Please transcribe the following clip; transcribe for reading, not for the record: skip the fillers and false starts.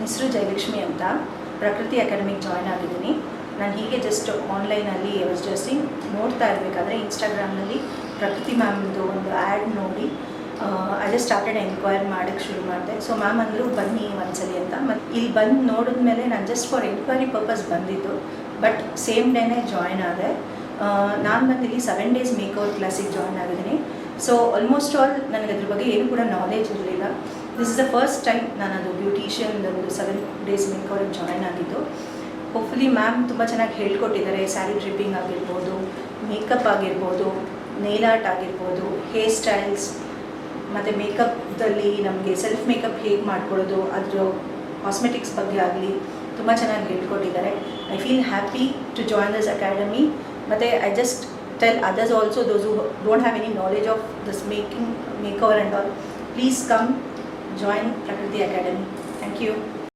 ಹೆಸರು ಜಯಲಕ್ಷ್ಮಿ ಅಂತ. ಪ್ರಕೃತಿ ಅಕಾಡೆಮಿಗೆ ಜಾಯ್ನ್ ಆಗಿದ್ದೀನಿ. ನಾನು ಹೀಗೆ ಜಸ್ಟ್ ಆನ್ಲೈನಲ್ಲಿ ಜಸ್ಟಿಂಗ್ ನೋಡ್ತಾ ಇರಬೇಕಾದ್ರೆ ಇನ್ಸ್ಟಾಗ್ರಾಮ್ನಲ್ಲಿ ಪ್ರಕೃತಿ ಮ್ಯಾಮ್ದು ಒಂದು ಆ್ಯಡ್ ನೋಡಿ ಐ ಜಸ್ಟ್ ಸ್ಟಾರ್ಟೆಡ್ ಎನ್ಕ್ವೈರ್ ಮಾಡೋಕ್ಕೆ ಶುರು ಮಾಡಿದೆ. ಸೊ ಮ್ಯಾಮ್ ಅಂದರು ಬನ್ನಿ ಒಂದ್ಸಲಿ ಅಂತ. ಮತ್ತು ಇಲ್ಲಿ ಬಂದು ನೋಡಿದ್ಮೇಲೆ ನಾನು ಜಸ್ಟ್ ಫಾರ್ ಎನ್ಕ್ವೈರಿ ಪರ್ಪಸ್ ಬಂದಿದ್ದು, ಬಟ್ ಸೇಮ್ ಡೇನೇ ಜಾಯ್ನ್ ಆದೆ. ನಾನು ಬಂದಿಲ್ಲಿ 7 days ಮೇಕೌಟ್ ಕ್ಲಾಸಿಗೆ ಜಾಯ್ನ್ ಆಗಿದ್ದೀನಿ. ಸೊ ಆಲ್ಮೋಸ್ಟ್ ಆಲ್ ನನಗೆ ಅದ್ರ ಬಗ್ಗೆ ಏನು ಕೂಡ ನಾಲೆಜ್ ಇರಲಿಲ್ಲ. This is the first time ನಾನು ಅದು ಬ್ಯೂಟಿಷಿಯನ್ದು 7 days ಮೇಕೌಟ್ಗೆ ಜಾಯ್ನ್ ಆಗಿದ್ದು. ಹೋಪ್ಫುಲಿ ಮ್ಯಾಮ್ ತುಂಬ ಚೆನ್ನಾಗಿ ಹೇಳ್ಕೊಟ್ಟಿದ್ದಾರೆ. ಸ್ಯಾರಿ ಡ್ರಿಪ್ಪಿಂಗ್ ಆಗಿರ್ಬೋದು, ಮೇಕಪ್ ಆಗಿರ್ಬೋದು, ನೇಲ್ ಆರ್ಟ್ ಆಗಿರ್ಬೋದು, ಹೇರ್ ಸ್ಟೈಲ್ಸ್ ಮತ್ತು ಮೇಕಪ್ದಲ್ಲಿ ನಮಗೆ ಸೆಲ್ಫ್ ಮೇಕಪ್ ಹೇಗೆ ಮಾಡ್ಕೊಳ್ಳೋದು, ಅದ್ರ ಕಾಸ್ಮೆಟಿಕ್ಸ್ ಬಗ್ಗೆ ಆಗಲಿ ತುಂಬ ಚೆನ್ನಾಗಿ ಹೇಳ್ಕೊಟ್ಟಿದ್ದಾರೆ. I feel happy to join this academy. ಮತ್ತು I just tell others also, those who don't have any knowledge of this makeover and all, please come join Prakriti Academy. Thank you.